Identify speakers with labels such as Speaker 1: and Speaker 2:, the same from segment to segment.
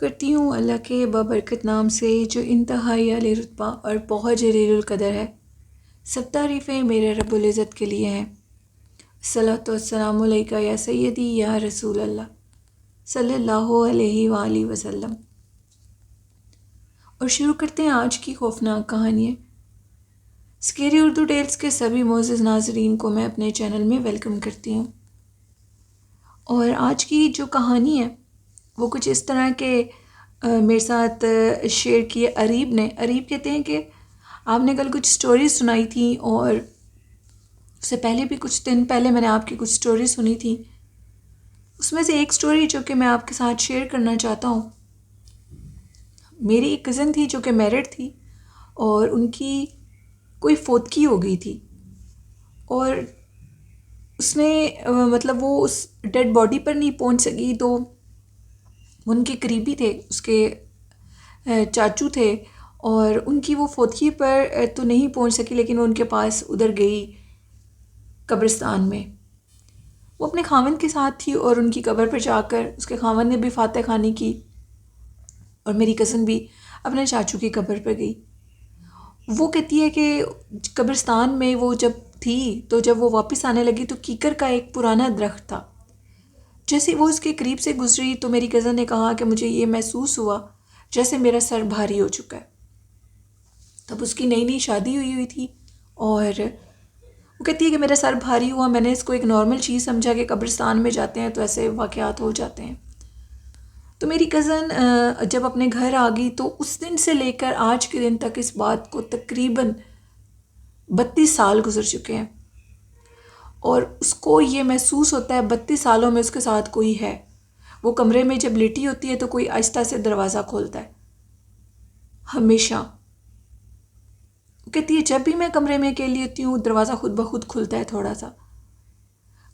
Speaker 1: کرتی ہوں اللہ کے بابرکت نام سے جو انتہائی عالی رتبہ اور بہت جلیل القدر ہے۔ سب تعریفیں میرے رب العزت کے لیے ہیں۔ الصلاۃ والسلام علیکہ یا سیدی یا رسول اللہ صلی اللہ علیہ وآلہ وسلم۔ اور شروع کرتے ہیں آج کی خوفناک کہانی۔ اسکیری اردو ٹیلز کے سبھی معزز ناظرین کو میں اپنے چینل میں ویلکم کرتی ہوں۔ اور آج کی جو کہانی ہے وہ کچھ اس طرح کہ میرے ساتھ شیئر کی اریب نے۔ اریب کہتے ہیں کہ آپ نے کل کچھ سٹوریز سنائی تھیں، اور اس سے پہلے بھی کچھ دن پہلے میں نے آپ کی کچھ سٹوریز سنی تھیں۔ اس میں سے ایک سٹوری جو کہ میں آپ کے ساتھ شیئر کرنا چاہتا ہوں، میری ایک کزن تھی جو کہ میرڈ تھی، اور ان کی کوئی فوتگی ہو گئی تھی، اور اس نے مطلب وہ اس ڈیڈ باڈی پر نہیں پہنچ سکی، تو ان کے قریبی تھے، اس کے چاچو تھے، اور ان کی وہ فوتگی پر تو نہیں پہنچ سکی، لیکن وہ ان کے پاس ادھر گئی قبرستان میں۔ وہ اپنے خاوند کے ساتھ تھی، اور ان کی قبر پر جا کر اس کے خاوند نے بھی فاتح خوانی کی، اور میری کزن بھی اپنے چاچو کی قبر پر گئی۔ وہ کہتی ہے کہ قبرستان میں وہ جب تھی تو جب وہ واپس آنے لگی تو کیکر کا ایک پرانا درخت تھا۔ جیسے وہ اس کے قریب سے گزری تو میری کزن نے کہا کہ مجھے یہ محسوس ہوا جیسے میرا سر بھاری ہو چکا ہے۔ تب اس کی نئی نئی شادی ہوئی تھی، اور وہ کہتی ہے کہ میرا سر بھاری ہوا، میں نے اس کو ایک نارمل چیز سمجھا کہ قبرستان میں جاتے ہیں تو ایسے واقعات ہو جاتے ہیں۔ تو میری کزن جب اپنے گھر آ گئی تو اس دن سے لے کر آج کے دن تک اس بات کو تقریباً 32 سال گزر چکے ہیں، اور اس کو یہ محسوس ہوتا ہے 32 سالوں میں اس کے ساتھ کوئی ہے۔ وہ کمرے میں جب لیٹی ہوتی ہے تو کوئی آہستہ سے دروازہ کھولتا ہے، ہمیشہ۔ وہ کہتی ہے جب بھی میں کمرے میں اکیلی ہوتی ہوں دروازہ خود بخود کھلتا ہے، تھوڑا سا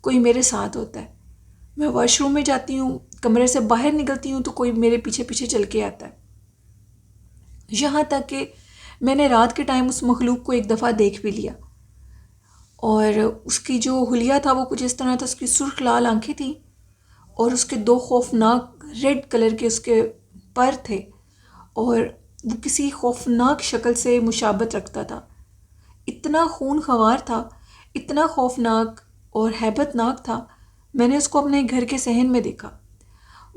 Speaker 1: کوئی میرے ساتھ ہوتا ہے۔ میں واش روم میں جاتی ہوں، کمرے سے باہر نکلتی ہوں تو کوئی میرے پیچھے پیچھے چل کے آتا ہے۔ یہاں تک کہ میں نے رات کے ٹائم اس مخلوق کو ایک دفعہ دیکھ بھی لیا، اور اس کی جو حلیہ تھا وہ کچھ اس طرح تھا، اس کی سرخ لال آنکھیں تھیں، اور اس کے 2 خوفناک ریڈ کلر کے اس کے پر تھے، اور وہ کسی خوفناک شکل سے مشابہت رکھتا تھا۔ اتنا خون خوار تھا، اتنا خوفناک اور ہیبت ناک تھا۔ میں نے اس کو اپنے گھر کے صحن میں دیکھا۔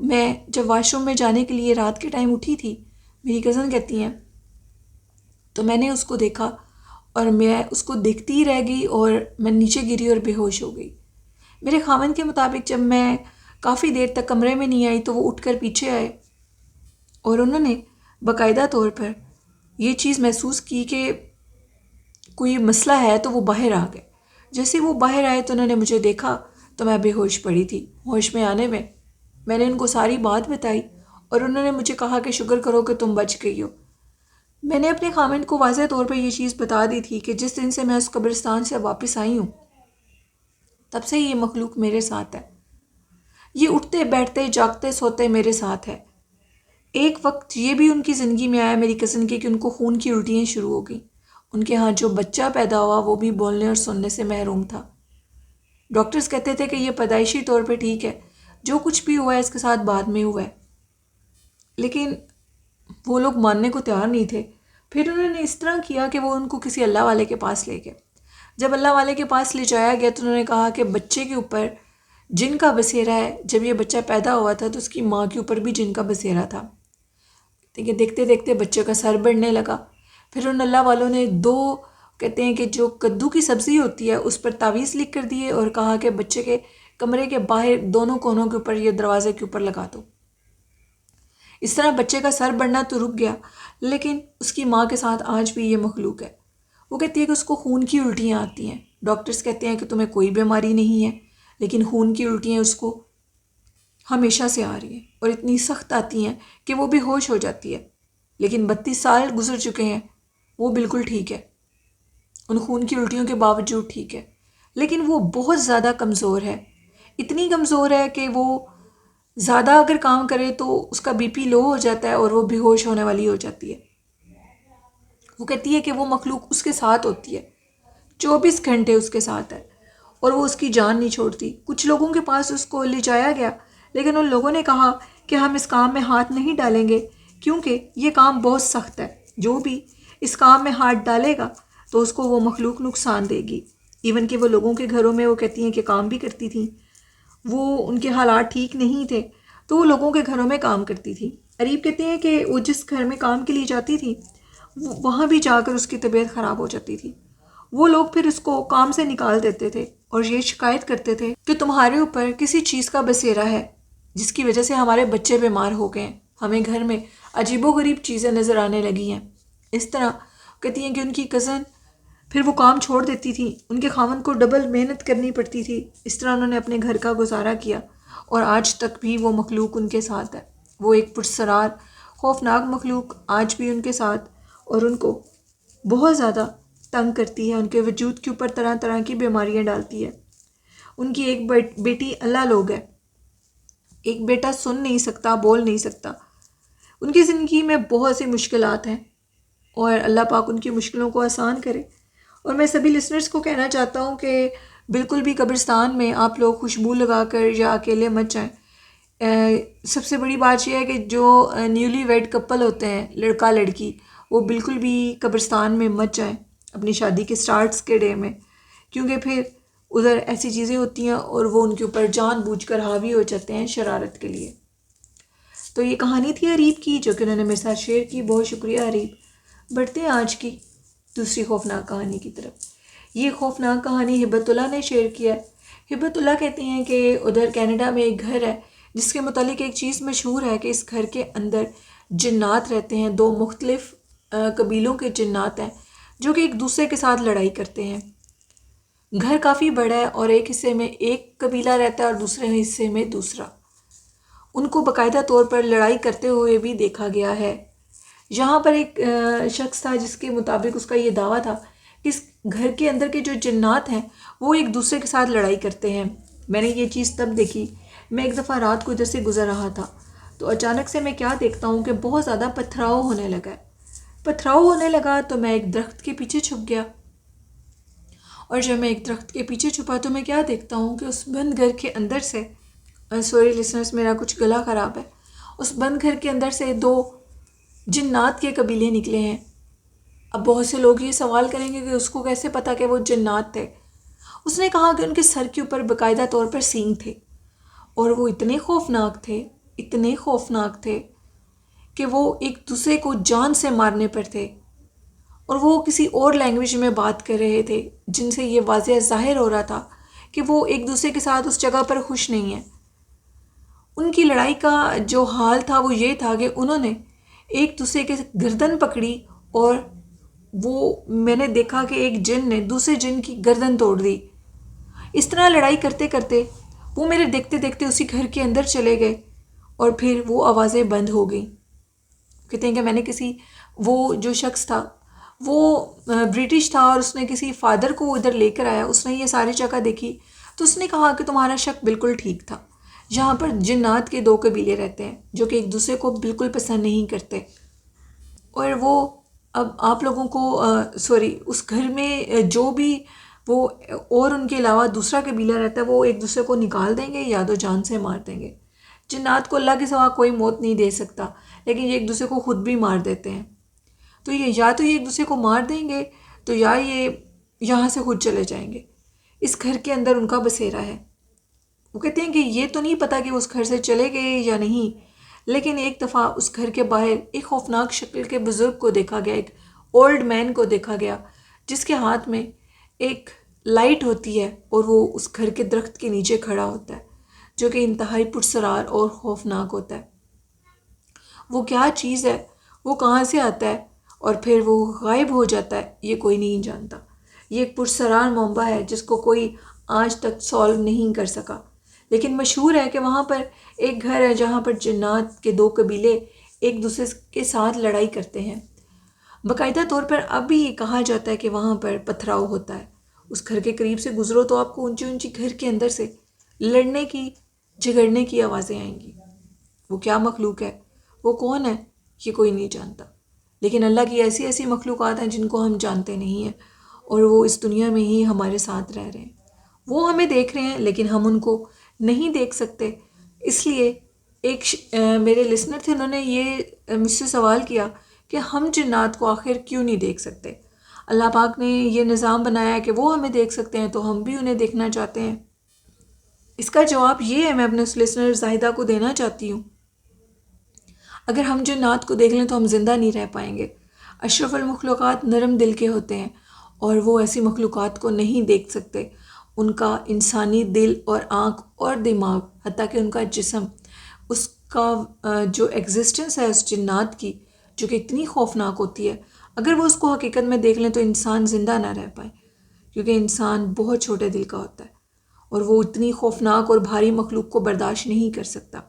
Speaker 1: میں جب واش روم میں جانے کے لیے رات کے ٹائم اٹھی تھی، میری کزن کہتی ہیں، تو میں نے اس کو دیکھا، اور میں اس کو دیکھتی ہی رہ گئی، اور میں نیچے گری اور بے ہوش ہو گئی۔ میرے خاوند کے مطابق جب میں کافی دیر تک کمرے میں نہیں آئی تو وہ اٹھ کر پیچھے آئے، اور انہوں نے باقاعدہ طور پر یہ چیز محسوس کی کہ کوئی مسئلہ ہے، تو وہ باہر آ گئے۔ جیسے وہ باہر آئے تو انہوں نے مجھے دیکھا تو میں بے ہوش پڑی تھی۔ ہوش میں آنے میں نے ان کو ساری بات بتائی، اور انہوں نے مجھے کہا کہ شکر کرو کہ تم بچ گئی ہو۔ میں نے اپنے خاوند کو واضح طور پر یہ چیز بتا دی تھی کہ جس دن سے میں اس قبرستان سے واپس آئی ہوں تب سے یہ مخلوق میرے ساتھ ہے، یہ اٹھتے بیٹھتے جاگتے سوتے میرے ساتھ ہے۔ ایک وقت یہ بھی ان کی زندگی میں آیا میری کزن کے کہ ان کو خون کی الٹیاں شروع ہو گئیں۔ ان کے ہاں جو بچہ پیدا ہوا وہ بھی بولنے اور سننے سے محروم تھا۔ ڈاکٹرز کہتے تھے کہ یہ پیدائشی طور پہ ٹھیک ہے، جو کچھ بھی ہوا ہے اس کے ساتھ بعد میں ہوا ہے، لیکن وہ لوگ ماننے کو تیار نہیں تھے۔ پھر انہوں نے اس طرح کیا کہ وہ ان کو کسی اللہ والے کے پاس لے گئے۔ جب اللہ والے کے پاس لے جایا گیا تو انہوں نے کہا کہ بچے کے اوپر جن کا بسیرا ہے۔ جب یہ بچہ پیدا ہوا تھا تو اس کی ماں کے اوپر بھی جن کا بسیرا تھا۔ دیکھتے دیکھتے بچے کا سر بڑھنے لگا۔ پھر ان اللہ والوں نے 2 کہتے ہیں کہ جو کدو کی سبزی ہوتی ہے اس پر تعویذ لکھ کر دیے، اور کہا کہ بچے کے کمرے کے باہر دونوں کونوں کے اوپر، یہ دروازے کے اوپر لگا دو۔ اس طرح بچے کا سر بڑھنا تو رک گیا، لیکن اس کی ماں کے ساتھ آج بھی یہ مخلوق ہے۔ وہ کہتی ہے کہ اس کو خون کی الٹیاں آتی ہیں۔ ڈاکٹرز کہتے ہیں کہ تمہیں کوئی بیماری نہیں ہے، لیکن خون کی الٹیاں اس کو ہمیشہ سے آ رہی ہیں، اور اتنی سخت آتی ہیں کہ وہ بے ہوش ہو جاتی ہے۔ لیکن 32 سال گزر چکے ہیں، وہ بالکل ٹھیک ہے، ان خون کی الٹیوں کے باوجود ٹھیک ہے، لیکن وہ بہت زیادہ کمزور ہے۔ اتنی کمزور ہے کہ وہ زیادہ اگر کام کرے تو اس کا بی پی لو ہو جاتا ہے، اور وہ بے ہوش ہونے والی ہو جاتی ہے۔ وہ کہتی ہے کہ وہ مخلوق اس کے ساتھ ہوتی ہے، 24 گھنٹے اس کے ساتھ ہے، اور وہ اس کی جان نہیں چھوڑتی۔ کچھ لوگوں کے پاس اس کو لے جایا گیا، لیکن ان لوگوں نے کہا کہ ہم اس کام میں ہاتھ نہیں ڈالیں گے کیونکہ یہ کام بہت سخت ہے. جو بھی اس کام میں ہاتھ ڈالے گا تو اس کو وہ مخلوق نقصان دے گی. ایون کہ وہ لوگوں کے گھروں میں وہ کہتی ہیں کہ کام بھی کرتی تھیں. وہ ان کے حالات ٹھیک نہیں تھے تو وہ لوگوں کے گھروں میں کام کرتی تھی. اریب کہتے ہیں کہ وہ جس گھر میں کام کے لیے جاتی تھی وہاں بھی جا کر اس کی طبیعت خراب ہو جاتی تھی. وہ لوگ پھر اس کو کام سے نکال دیتے تھے اور یہ شکایت کرتے تھے کہ تمہارے اوپر کسی چیز کا بسیرا ہے جس کی وجہ سے ہمارے بچے بیمار ہو گئے ہیں، ہمیں گھر میں عجیب و غریب چیزیں نظر آنے لگی ہیں. اس طرح کہتی ہیں کہ ان کی کزن پھر وہ کام چھوڑ دیتی تھی، ان کے خاوند کو ڈبل محنت کرنی پڑتی تھی. اس طرح انہوں نے اپنے گھر کا گزارا کیا اور آج تک بھی وہ مخلوق ان کے ساتھ ہے. وہ ایک پرسرار خوفناک مخلوق آج بھی ان کے ساتھ اور ان کو بہت زیادہ تنگ کرتی ہے، ان کے وجود کے اوپر طرح طرح کی بیماریاں ڈالتی ہے. ان کی ایک بیٹی اللہ لوگ ہے، ایک بیٹا سن نہیں سکتا، بول نہیں سکتا. ان کی زندگی میں بہت سی مشکلات ہیں اور اللہ پاک ان کی مشکلوں کو آسان کرے. اور میں سبھی لسنرز کو کہنا چاہتا ہوں کہ بالکل بھی قبرستان میں آپ لوگ خوشبو لگا کر یا اکیلے مت جائیں. سب سے بڑی بات یہ ہے کہ جو نیولی ویڈ کپل ہوتے ہیں، لڑکا لڑکی، وہ بالکل بھی قبرستان میں مت جائیں اپنی شادی کے سٹارٹس کے ڈے میں، کیونکہ پھر ادھر ایسی چیزیں ہوتی ہیں اور وہ ان کے اوپر جان بوجھ کر حاوی ہو جاتے ہیں شرارت کے لیے. تو یہ کہانی تھی اریب کی جو کہ انہوں نے میرے ساتھ شیئر کی. بہت شکریہ اریب. بڑھتے ہیں آج کی دوسری خوفناک کہانی کی طرف. یہ خوفناک کہانی ہبت اللہ نے شیئر کیا ہے. ہبت اللہ کہتے ہیں کہ ادھر کینیڈا میں ایک گھر ہے جس کے متعلق ایک چیز مشہور ہے کہ اس گھر کے اندر جنات رہتے ہیں. 2 مختلف قبیلوں کے جنات ہیں جو کہ ایک دوسرے کے ساتھ لڑائی کرتے ہیں. گھر کافی بڑا ہے اور ایک حصے میں ایک قبیلہ رہتا ہے اور دوسرے حصے میں دوسرا. ان کو باقاعدہ طور پر لڑائی کرتے ہوئے بھی دیکھا گیا ہے. یہاں پر ایک شخص تھا جس کے مطابق اس کا یہ دعویٰ تھا کہ اس گھر کے اندر کے جو جنات ہیں وہ ایک دوسرے کے ساتھ لڑائی کرتے ہیں. میں نے یہ چیز تب دیکھی، میں ایک دفعہ رات کو ادھر سے گزر رہا تھا تو اچانک سے میں کیا دیکھتا ہوں کہ بہت زیادہ پتھراؤ ہونے لگا ہے. پتھراؤ ہونے لگا تو میں ایک درخت کے پیچھے چھپ گیا، اور جب میں ایک درخت کے پیچھے چھپا تو میں کیا دیکھتا ہوں کہ اس بند گھر کے اندر سے، سوری لسنرز میرا کچھ گلا خراب ہے، اس بند گھر کے اندر سے 2 جنات کے قبیلے نکلے ہیں. اب بہت سے لوگ یہ سوال کریں گے کہ اس کو کیسے پتا کہ وہ جنات تھے. اس نے کہا کہ ان کے سر کے اوپر باقاعدہ طور پر سینگ تھے اور وہ اتنے خوفناک تھے کہ وہ ایک دوسرے کو جان سے مارنے پر تھے، اور وہ کسی اور لینگویج میں بات کر رہے تھے جن سے یہ واضح ظاہر ہو رہا تھا کہ وہ ایک دوسرے کے ساتھ اس جگہ پر خوش نہیں ہیں. ان کی لڑائی کا جو حال تھا وہ یہ تھا کہ انہوں نے ایک دوسرے کے گردن پکڑی اور وہ میں نے دیکھا کہ ایک جن نے دوسرے جن کی گردن توڑ دی. اس طرح لڑائی کرتے کرتے وہ میرے دیکھتے دیکھتے اسی گھر کے اندر چلے گئے اور پھر وہ آوازیں بند ہو گئیں. کہتے ہیں کہ میں نے وہ جو شخص تھا وہ برٹش تھا اور اس نے کسی فادر کو ادھر لے کر آیا. اس نے یہ ساری جگہ دیکھی تو اس نے کہا کہ تمہارا شک بالکل ٹھیک تھا، یہاں پر جنات کے 2 قبیلے رہتے ہیں جو کہ ایک دوسرے کو بالکل پسند نہیں کرتے. اور وہ اب آپ لوگوں کو اس گھر میں جو بھی وہ اور ان کے علاوہ دوسرا قبیلہ رہتا ہے وہ ایک دوسرے کو نکال دیں گے یا تو جان سے مار دیں گے. جنات کو اللہ کے سوا کوئی موت نہیں دے سکتا، لیکن یہ ایک دوسرے کو خود بھی مار دیتے ہیں. تو یہ ایک دوسرے کو مار دیں گے تو یا یہ یہاں سے خود چلے جائیں گے. اس گھر کے اندر ان کا بسیرا ہے. وہ کہتے ہیں کہ یہ تو نہیں پتا کہ اس گھر سے چلے گئے یا نہیں، لیکن ایک دفعہ اس گھر کے باہر ایک خوفناک شکل کے بزرگ کو دیکھا گیا، ایک اولڈ مین کو دیکھا گیا جس کے ہاتھ میں ایک لائٹ ہوتی ہے اور وہ اس گھر کے درخت کے نیچے کھڑا ہوتا ہے جو کہ انتہائی پرسرار اور خوفناک ہوتا ہے. وہ کیا چیز ہے، وہ کہاں سے آتا ہے اور پھر وہ غائب ہو جاتا ہے، یہ کوئی نہیں جانتا. یہ ایک پرسرار معمہ ہے جس کو کوئی آج تک سالو نہیں کر سکا. لیکن مشہور ہے کہ وہاں پر ایک گھر ہے جہاں پر جنات کے 2 قبیلے ایک دوسرے کے ساتھ لڑائی کرتے ہیں. باقاعدہ طور پر اب بھی یہ کہا جاتا ہے کہ وہاں پر پتھراؤ ہوتا ہے. اس گھر کے قریب سے گزرو تو آپ کو اونچی اونچی گھر کے اندر سے لڑنے کی، جھگڑنے کی آوازیں آئیں گی. وہ کیا مخلوق ہے، وہ کون ہے، یہ کوئی نہیں جانتا. لیکن اللہ کی ایسی ایسی مخلوقات ہیں جن کو ہم جانتے نہیں ہیں اور وہ اس دنیا میں ہی ہمارے ساتھ رہ رہے ہیں. وہ ہمیں دیکھ رہے ہیں لیکن ہم ان کو نہیں دیکھ سکتے، اس لیے میرے لسنر تھے، انہوں نے یہ مجھ سے سوال کیا کہ ہم جنات کو آخر کیوں نہیں دیکھ سکتے؟ اللہ پاک نے یہ نظام بنایا کہ وہ ہمیں دیکھ سکتے ہیں تو ہم بھی انہیں دیکھنا چاہتے ہیں۔ اس کا جواب یہ ہے، میں اپنے اس لسنر زاہدہ کو دینا چاہتی ہوں، اگر ہم جنات کو دیکھ لیں تو ہم زندہ نہیں رہ پائیں گے۔ اشرف المخلوقات نرم دل کے ہوتے ہیں اور وہ ایسی مخلوقات کو نہیں دیکھ سکتے۔ ان کا انسانی دل اور آنکھ اور دماغ، حتیٰ کہ ان کا جسم، اس کا جو ایگزسٹنس ہے اس جنات کی، جو کہ اتنی خوفناک ہوتی ہے، اگر وہ اس کو حقیقت میں دیکھ لیں تو انسان زندہ نہ رہ پائے، کیونکہ انسان بہت چھوٹے دل کا ہوتا ہے اور وہ اتنی خوفناک اور بھاری مخلوق کو برداشت نہیں کر سکتا۔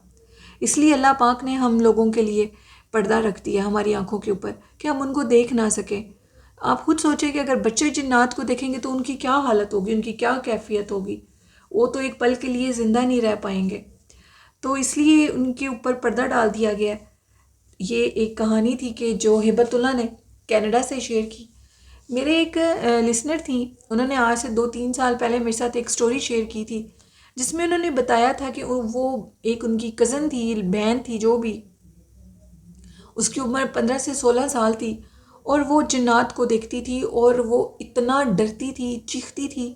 Speaker 1: اس لیے اللہ پاک نے ہم لوگوں کے لیے پردہ رکھ دیا ہماری آنکھوں کے اوپر کہ ہم ان کو دیکھ نہ سکیں۔ آپ خود سوچیں کہ اگر بچے جنات کو دیکھیں گے تو ان کی کیا حالت ہوگی، ان کی کیا کیفیت ہوگی، وہ تو ایک پل کے لیے زندہ نہیں رہ پائیں گے۔ تو اس لیے ان کے اوپر پردہ ڈال دیا گیا۔ یہ ایک کہانی تھی کہ جو ہبت اللہ نے کینیڈا سے شیئر کی۔ میرے ایک لسنر تھیں، انہوں نے آج سے 2-3 سال پہلے میرے ساتھ ایک سٹوری شیئر کی تھی، جس میں انہوں نے بتایا تھا کہ وہ ایک ان کی کزن تھی، بہن تھی، جو بھی، اس کی عمر 15 سے 16 سال تھی، اور وہ جنات کو دیکھتی تھی اور وہ اتنا ڈرتی تھی، چیختی تھی،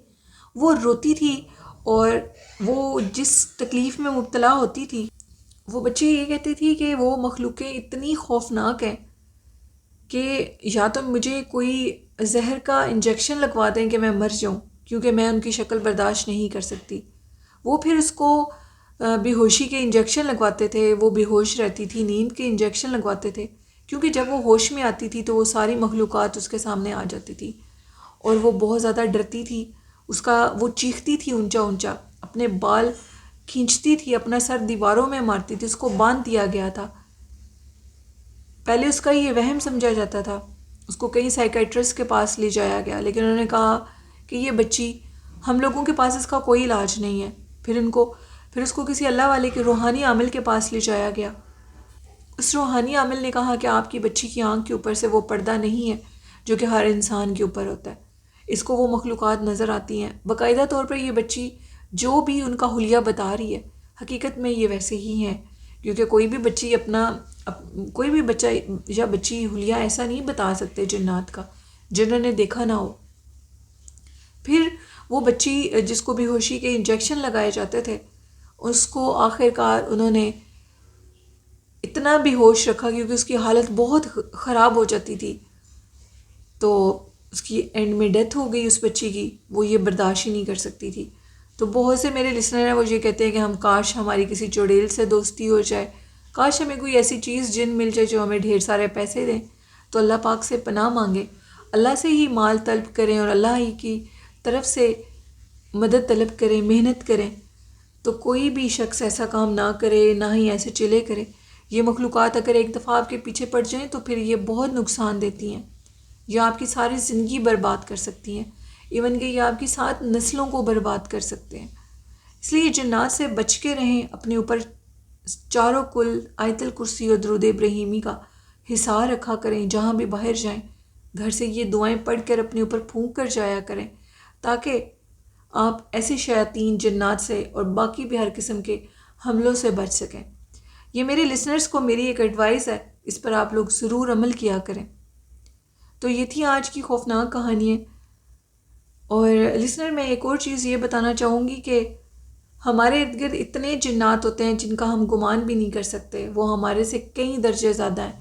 Speaker 1: وہ روتی تھی، اور وہ جس تکلیف میں مبتلا ہوتی تھی، وہ بچے یہ کہتی تھی کہ وہ مخلوقیں اتنی خوفناک ہیں کہ یا تو مجھے کوئی زہر کا انجیکشن لگوا دیں کہ میں مر جاؤں، کیونکہ میں ان کی شکل برداشت نہیں کر سکتی۔ وہ پھر اس کو بے ہوشی کے انجیکشن لگواتے تھے، وہ بے ہوش رہتی تھی، نیند کے انجیکشن لگواتے تھے، کیونکہ جب وہ ہوش میں آتی تھی تو وہ ساری مخلوقات اس کے سامنے آ جاتی تھی، اور وہ بہت زیادہ ڈرتی تھی۔ وہ چیختی تھی اونچا اونچا، اپنے بال کھینچتی تھی، اپنا سر دیواروں میں مارتی تھی، اس کو باندھ دیا گیا تھا۔ پہلے اس کا یہ وہم سمجھا جاتا تھا، اس کو کئی سائیکیٹرسٹ کے پاس لے جایا گیا، لیکن انہوں نے کہا کہ یہ بچی، ہم لوگوں کے پاس اس کا کوئی علاج نہیں ہے۔ پھر اس کو کسی اللہ والے کے روحانی عامل کے پاس لے جایا گیا۔ اس روحانی عامل نے کہا کہ آپ کی بچی کی آنکھ کے اوپر سے وہ پردہ نہیں ہے جو کہ ہر انسان کے اوپر ہوتا ہے، اس کو وہ مخلوقات نظر آتی ہیں۔ باقاعدہ طور پر یہ بچی جو بھی ان کا حلیہ بتا رہی ہے، حقیقت میں یہ ویسے ہی ہیں، کیونکہ کوئی بھی بچہ یا بچی حلیہ ایسا نہیں بتا سکتے جنات کا جنہوں نے دیکھا نہ ہو۔ پھر وہ بچی جس کو بے ہوشی کے انجیکشن لگائے جاتے تھے، اس کو آخر کار انہوں نے اتنا بے ہوش رکھا کیونکہ اس کی حالت بہت خراب ہو جاتی تھی، تو اس کی اینڈ میں ڈیتھ ہو گئی اس بچی کی، وہ یہ برداشت ہی نہیں کر سکتی تھی۔ تو بہت سے میرے لسنر ہیں، وہ یہ کہتے ہیں کہ ہم کاش ہماری کسی چڑیل سے دوستی ہو جائے، کاش ہمیں کوئی ایسی چیز جن مل جائے جو ہمیں ڈھیر سارے پیسے دیں۔ تو اللہ پاک سے پناہ مانگیں، اللہ سے ہی مال طلب کریں اور اللہ ہی کی طرف سے مدد طلب کریں، محنت کریں، تو کوئی بھی شخص ایسا کام نہ کرے، نہ ہی ایسے چلے کرے۔ یہ مخلوقات اگر ایک دفعہ آپ کے پیچھے پڑ جائیں تو پھر یہ بہت نقصان دیتی ہیں، یہ آپ کی ساری زندگی برباد کر سکتی ہیں، ایون کہ یہ آپ کی 7 نسلوں کو برباد کر سکتے ہیں۔ اس لیے جنات سے بچ کے رہیں، اپنے اوپر چاروں کل آیت الکرسی اور درود ابراہیمی کا حصار رکھا کریں، جہاں بھی باہر جائیں گھر سے یہ دعائیں پڑھ کر اپنے اوپر پھونک کر جایا کریں، تاکہ آپ ایسے شیاطین، جنات سے اور باقی بھی ہر قسم کے حملوں سے بچ سکیں۔ یہ میرے لسنرز کو میری ایک ایڈوائس ہے، اس پر آپ لوگ ضرور عمل کیا کریں۔ تو یہ تھی آج کی خوفناک کہانیاں۔ اور لسنر، میں ایک اور چیز یہ بتانا چاہوں گی کہ ہمارے ارد گرد اتنے جنات ہوتے ہیں جن کا ہم گمان بھی نہیں کر سکتے، وہ ہمارے سے کئی درجے زیادہ ہیں،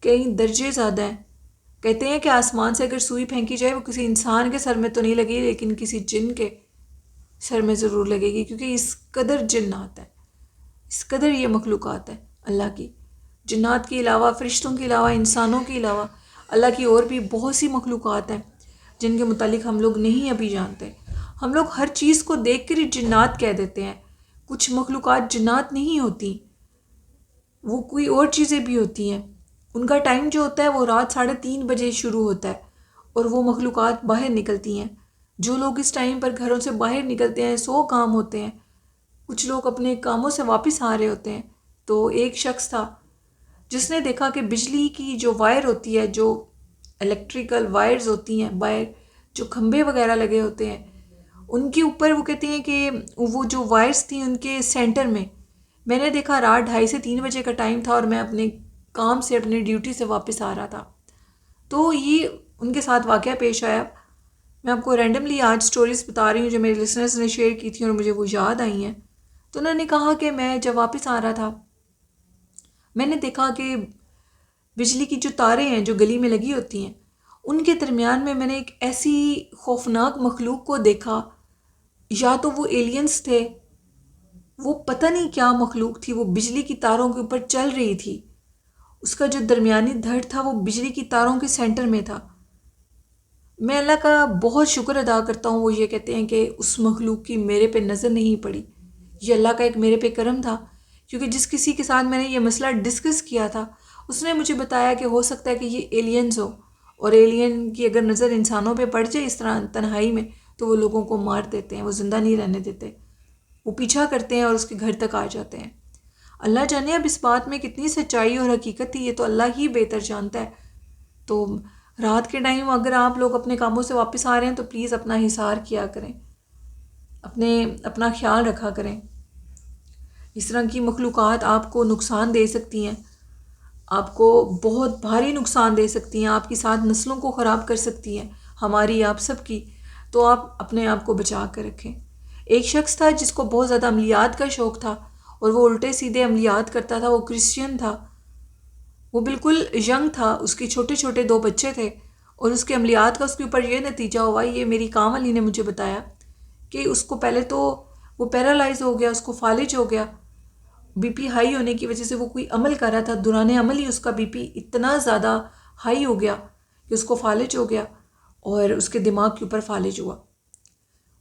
Speaker 1: کئی درجے زیادہ ہیں۔ کہتے ہیں کہ آسمان سے اگر سوئی پھینکی جائے وہ کسی انسان کے سر میں تو نہیں لگے، لیکن کسی جن کے سر میں ضرور لگے گی، کیونکہ اس قدر جنات ہیں، اس قدر یہ مخلوقات ہیں اللہ کی۔ جنات کے علاوہ، فرشتوں کے علاوہ، انسانوں کے علاوہ اللہ کی اور بھی بہت سی مخلوقات ہیں جن کے متعلق ہم لوگ نہیں ابھی جانتے۔ ہم لوگ ہر چیز کو دیکھ کر ہی جنات کہہ دیتے ہیں، کچھ مخلوقات جنات نہیں ہوتی، وہ کوئی اور چیزیں بھی ہوتی ہیں۔ ان کا ٹائم جو ہوتا ہے وہ رات 3:30 بجے شروع ہوتا ہے، اور وہ مخلوقات باہر نکلتی ہیں۔ جو لوگ اس ٹائم پر گھروں سے باہر نکلتے ہیں، 100 کام ہوتے ہیں، کچھ لوگ اپنے کاموں سے واپس آ رہے ہوتے ہیں۔ تو ایک شخص تھا جس نے دیکھا کہ بجلی کی جو وائر ہوتی ہے، جو الیکٹریکل وائرز ہوتی ہیں باہر، جو کھمبے وغیرہ لگے ہوتے ہیں، ان کے اوپر وہ کہتے ہیں کہ وہ جو وائرز تھیں ان کے سینٹر میں میں نے دیکھا رات 2:30 سے 3 بجے کا ٹائم تھا اور میں اپنے کام سے اپنی ڈیوٹی سے واپس آ رہا تھا. تو یہ ان کے ساتھ واقعہ پیش آیا. میں آپ کو رینڈملی آج سٹوریز بتا رہی ہوں جو میرے لسنرز نے شیئر کی تھیں اور مجھے وہ یاد آئی ہیں. تو انہوں نے کہا کہ میں جب واپس آ رہا تھا میں نے دیکھا کہ بجلی کی جو تاریں ہیں جو گلی میں لگی ہوتی ہیں ان کے درمیان میں نے ایک ایسی خوفناک مخلوق کو دیکھا. یا تو وہ ایلینز تھے، وہ پتہ نہیں کیا مخلوق تھی، وہ بجلی کی تاروں کے اوپر چل رہی تھی. اس کا جو درمیانی دھڑ تھا وہ بجلی کی تاروں کے سینٹر میں تھا. میں اللہ کا بہت شکر ادا کرتا ہوں. وہ یہ کہتے ہیں کہ اس مخلوق کی میرے پہ نظر نہیں پڑی. یہ اللہ کا ایک میرے پہ کرم تھا، کیونکہ جس کسی کے ساتھ میں نے یہ مسئلہ ڈسکس کیا تھا اس نے مجھے بتایا کہ ہو سکتا ہے کہ یہ ایلینز ہو، اور ایلین کی اگر نظر انسانوں پہ پڑ جائے اس طرح تنہائی میں تو وہ لوگوں کو مار دیتے ہیں، وہ زندہ نہیں رہنے دیتے، وہ پیچھا کرتے ہیں اور اس کے گھر تک آ جاتے ہیں. اللہ جانے اب اس بات میں کتنی سچائی اور حقیقت تھی، یہ تو اللہ ہی بہتر جانتا ہے. تو رات کے ٹائم اگر آپ لوگ اپنے کاموں سے واپس آ رہے ہیں تو پلیز اپنا حصار کیا کریں، اپنا خیال رکھا کریں. اس طرح کی مخلوقات آپ کو نقصان دے سکتی ہیں، آپ کو بہت بھاری نقصان دے سکتی ہیں، آپ کی ساتھ نسلوں کو خراب کر سکتی ہیں، ہماری آپ سب کی. تو آپ اپنے آپ کو بچا کر رکھیں. ایک شخص تھا جس کو بہت زیادہ عملیات کا شوق تھا اور وہ الٹے سیدھے عملیات کرتا تھا. وہ کرسچین تھا، وہ بالکل ینگ تھا، اس کے چھوٹے چھوٹے 2 بچے تھے، اور اس کے عملیات کا اس کے اوپر یہ نتیجہ ہوا. یہ میری کام والی نے مجھے بتایا کہ اس کو پہلے تو وہ پیرالائز ہو گیا، اس کو فالج ہو گیا. بی پی ہائی ہونے کی وجہ سے وہ کوئی عمل کر رہا تھا، دوران عمل ہی اس کا بی پی اتنا زیادہ ہائی ہو گیا کہ اس کو فالج ہو گیا اور اس کے دماغ کے اوپر فالج ہوا.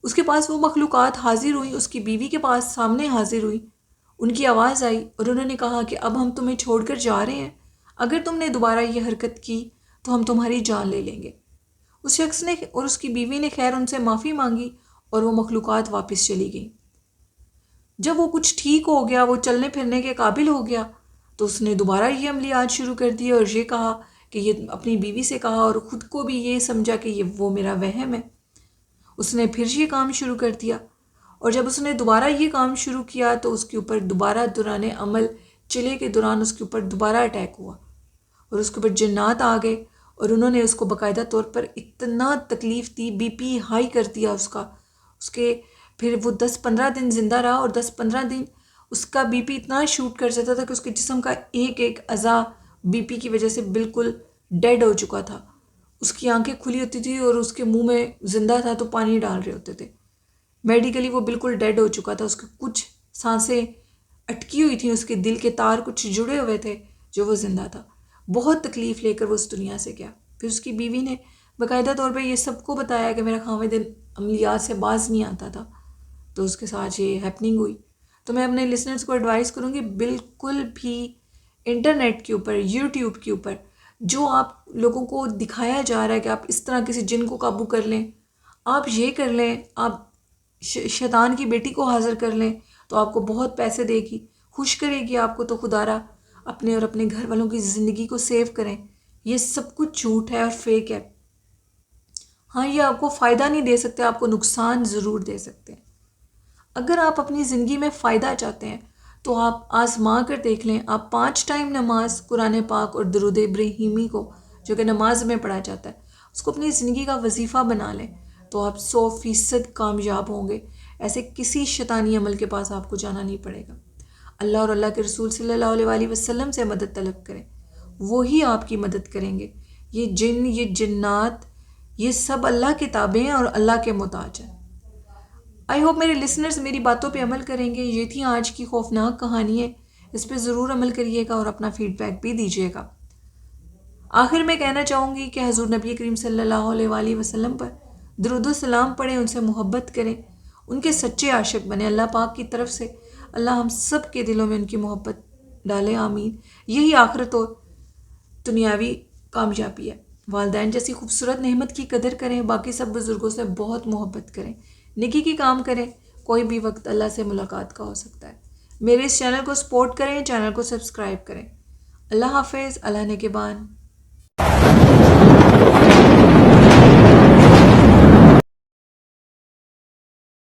Speaker 1: اس کے پاس وہ مخلوقات حاضر ہوئی، اس کی بیوی کے پاس سامنے حاضر ہوئی. ان کی آواز آئی اور انہوں نے کہا کہ اب ہم تمہیں چھوڑ کر جا رہے ہیں، اگر تم نے دوبارہ یہ حرکت کی تو ہم تمہاری جان لے لیں گے. اس شخص نے اور اس کی بیوی نے خیر ان سے معافی مانگی اور وہ مخلوقات واپس چلی گئیں. جب وہ کچھ ٹھیک ہو گیا، وہ چلنے پھرنے کے قابل ہو گیا، تو اس نے دوبارہ یہ عملیات شروع کر دی اور یہ کہا کہ یہ اپنی بیوی سے کہا اور خود کو بھی یہ سمجھا کہ وہ میرا وہم ہے. اس نے پھر یہ کام شروع کر دیا، اور جب اس نے دوبارہ یہ کام شروع کیا تو اس کے اوپر دوبارہ دوران عمل چلے کے دوران اس کے اوپر دوبارہ اٹیک ہوا اور اس کے اوپر جنات آ گئے اور انہوں نے اس کو باقاعدہ طور پر اتنا تکلیف دی، بی پی ہائی کر دیا اس کے پھر وہ 10-15 دن زندہ رہا اور 10-15 دن اس کا بی پی اتنا شوٹ کر جاتا تھا کہ اس کے جسم کا ایک ایک اعضاء بی پی کی وجہ سے بالکل ڈیڈ ہو چکا تھا. اس کی آنکھیں کھلی ہوتی تھی اور اس کے منہ میں زندہ تھا تو پانی ڈال رہے ہوتے تھے. میڈیکلی وہ بالکل ڈیڈ ہو چکا تھا، اس کے کچھ سانسیں اٹکی ہوئی تھیں، اس کے دل کے تار کچھ جڑے ہوئے تھے جو وہ زندہ تھا. بہت تکلیف لے کر وہ اس دنیا سے گیا. پھر اس کی بیوی نے باقاعدہ طور پہ یہ سب کو بتایا کہ میرا خاوند عملیات سے باز نہیں آتا تھا، تو اس کے ساتھ یہ ہیپننگ ہوئی. تو میں اپنے لسنرز کو ایڈوائز کروں گی بالکل بھی انٹرنیٹ کے اوپر، یوٹیوب کے اوپر جو آپ لوگوں کو دکھایا جا رہا ہے کہ آپ اس طرح کسی جن کو قابو کر لیں، آپ یہ کر لیں، آپ شیطان کی بیٹی کو حاضر کر لیں تو آپ کو بہت پیسے دے گی، خوش کرے گی آپ کو، تو خدا را اپنے اور اپنے گھر والوں کی زندگی کو سیو کریں. یہ سب کچھ جھوٹ ہے اور فیک ہے. ہاں یہ آپ کو فائدہ نہیں دے سکتے، آپ کو نقصان ضرور دے سکتے ہیں. اگر آپ اپنی زندگی میں فائدہ چاہتے ہیں تو آپ آزما کر دیکھ لیں. آپ 5 ٹائم نماز، قرآن پاک اور درود ابراہیمی کو جو کہ نماز میں پڑھا جاتا ہے اس کو اپنی زندگی کا وظیفہ بنا لیں تو آپ 100% کامیاب ہوں گے. ایسے کسی شیطانی عمل کے پاس آپ کو جانا نہیں پڑے گا. اللہ اور اللہ کے رسول صلی اللہ علیہ وآلہ وسلم سے مدد طلب کریں، وہی آپ کی مدد کریں گے. یہ جن، یہ جنات، یہ سب اللہ کے تابع ہیں اور اللہ کے محتاج ہیں. آئی ہوپ میرے لسنرز میری باتوں پہ عمل کریں گے. یہ تھی آج کی خوفناک کہانی ہے، اس پہ ضرور عمل کریے گا اور اپنا فیڈ بیک بھی دیجیے گا. آخر میں کہنا چاہوں گی کہ حضور نبی کریم صلی اللہ علیہ وآلہ وسلم پر درود و سلام پڑھیں، ان سے محبت کریں، ان کے سچے عاشق بنیں. اللہ پاک کی طرف سے اللہ ہم سب کے دلوں میں ان کی محبت ڈالے، آمین. یہی آخرت اور دنیاوی کامیابی ہے. والدین جیسی خوبصورت نعمت کی قدر کریں، باقی سب بزرگوں سے بہت محبت کریں، نیکی کی کام کریں. کوئی بھی وقت اللہ سے ملاقات کا ہو سکتا ہے. میرے اس چینل کو سپورٹ کریں، چینل کو سبسکرائب کریں. اللہ حافظ. اللہ نگہبان.